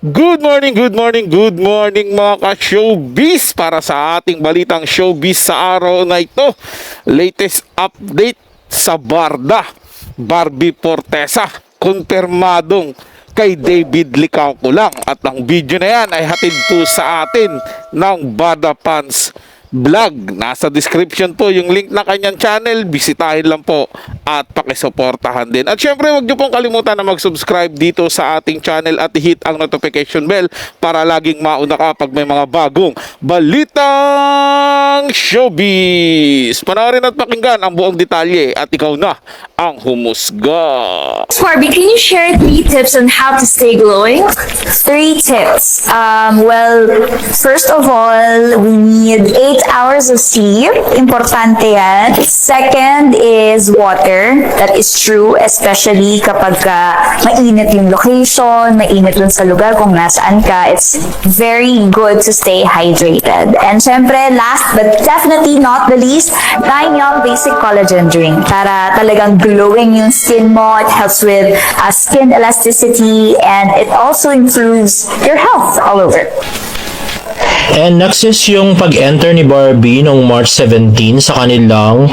Good morning, good morning, good morning mga ka-showbiz para sa ating balitang showbiz sa araw na ito. Latest update sa Barda, Barbie Fortesa, kumpirmadong kay David Licauco lang. At ang video na yan ay hatid po sa atin ng Barda Fans Vlog. Nasa description po yung link na kanyang channel. Bisitahin lang po at pakisuportahan din. At syempre huwag niyo pong kalimutan na mag-subscribe dito sa ating channel at hit ang notification bell para laging mauna ka pag may mga bagong balitang showbiz. Panoorin at pakinggan ang buong detalye at ikaw na ang humusga. Barbie, can you share 3 tips on how to stay glowing? 3 tips. First of all, we need 8 hours of sleep. Importante yan. Second is water. That is true, especially kapag mainit yung location, mainit dun sa lugar kung nasaan ka. It's very good to stay hydrated. And syempre, last but definitely not the least, 9 Young Basic Collagen Drink. Para talagang glowing yung skin mo. It helps with skin elasticity and it also improves your health all over. And next is yung pag-enter ni Barbie noong March 17 sa kanilang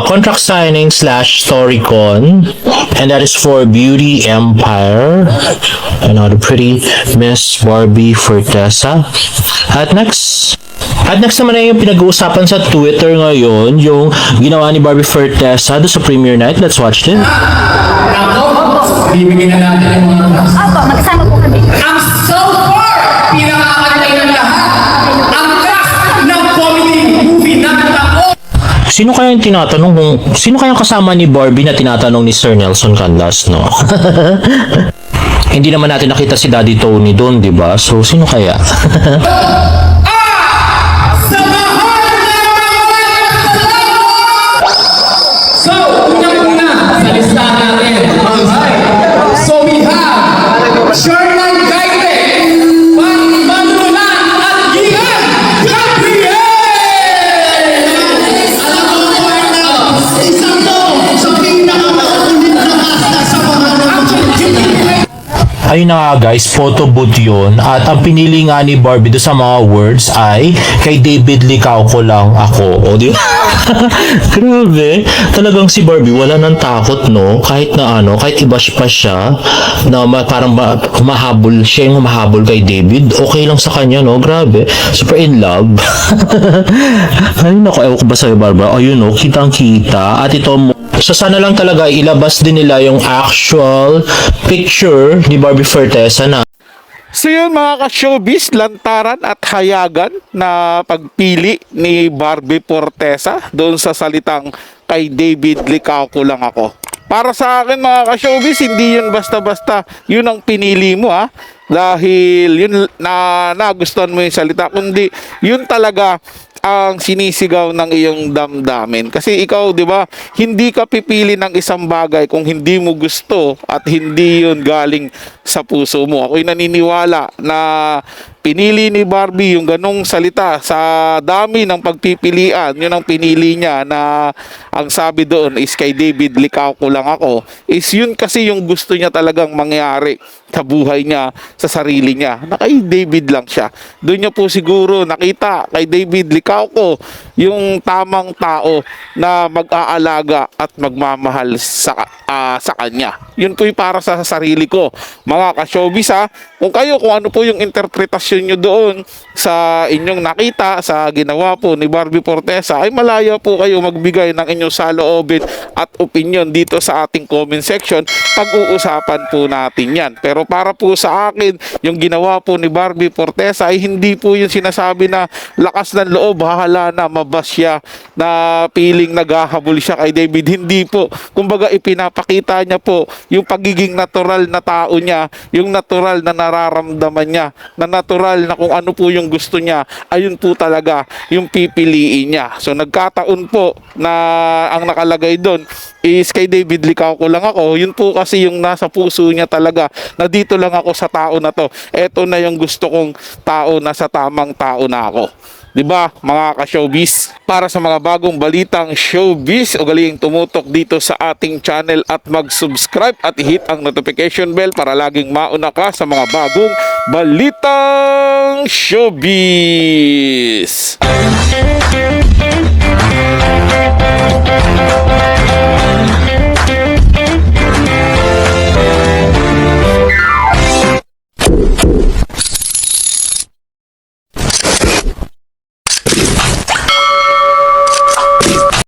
contract signing / Storycon. And that is for Beauty Empire. Another pretty Miss Barbie Fortesa. At next naman ay yung pinag-uusapan sa Twitter ngayon, yung ginawa ni Barbie Fortesa doon sa premiere night. Let's watch it. Bibigyan na natin yung mga Opo, magkasama po kami. ang so far, pinakakantay ng lahat. Ang cast ng comedy movie na taon. Sino kaya yung tinatanong kung sino kaya kasama ni Barbie na tinatanong ni Sir Nelson Canlas, no? Hindi naman natin nakita si Daddy Tony doon, di ba? So, sino kaya? So, unang-una sa listahan natin. Alright. So we have Sherman Gaite, Pat Manulan at Gian Gabriel! Isang to sa pinakamakulit na kasta sa pangalan. Ayun na nga guys, photo booth yun. At ang pinili nga ni Barbie doon sa mga words ay kay David Licauco lang ako. O di ba? Grabe. Talagang si Barbie wala nang takot, no? Kahit na kahit iba pa siya na parang humahabol siya yung humahabol kay David. Okay lang sa kanya, no? Grabe. Super in love. Ayun ako, ewan ko ba sa'yo, Barbara? Ayun, no? Kitang-kita. At ito so sana lang talaga ilabas din nila yung actual picture ni Barbie Fortesa na So yun mga ka-showbiz, lantaran at hayagan na pagpili ni Barbie Fortesa doon sa salitang kay David Licauco lang ako. Para sa akin mga ka-showbiz, hindi yun basta-basta yun ang pinili mo dahil yun na nagustuhan mo yung salita, kundi yun talaga ang sinisigaw ng iyong damdamin. Kasi ikaw, di ba, hindi ka pipili ng isang bagay kung hindi mo gusto at hindi yun galing sa puso mo. Ako'y naniniwala na pinili ni Barbie yung ganong salita sa dami ng pagpipilian. Yun ang pinili niya na ang sabi doon is kay David Licauco lang ako. Is yun kasi yung gusto niya talagang mangyari sa buhay niya, sa sarili niya. Na kay David lang siya. Doon niya po siguro nakita kay David Licauco yung tamang tao na mag-aalaga at magmamahal sa kanya. Yun po yung para sa sarili ko. Mga ka-showbiz kung kayo, kung ano po yung interpretasyon nyo doon sa inyong nakita, sa ginawa po ni Barbie Fortesa, ay malaya po kayo magbigay ng inyong saloobin at opinion dito sa ating comment section. Pag-uusapan po natin yan. Pero para po sa akin, yung ginawa po ni Barbie Fortesa ay hindi po yung sinasabi na lakas ng loob, hahala na, mabas siya, na piling naghahabol siya kay David. Hindi po. Kumbaga ipinapakita niya po yung pagiging natural na tao niya, yung natural na nararamdaman niya, na natural na kung ano po yung gusto niya, ayun po talaga yung pipiliin niya. So nagkataon po na ang nakalagay doon is kay David Licauco lang ako. Yun po kasi yung nasa puso niya talaga, na dito lang ako sa tao na to. Eto na yung gusto kong tao, na sa tamang tao na ako. Di ba, mga ka-showbiz? Para sa mga bagong balitang showbiz, ugaling tumutok dito sa ating channel at mag-subscribe at i-hit ang notification bell para laging mauna ka sa mga bagong balitang showbiz.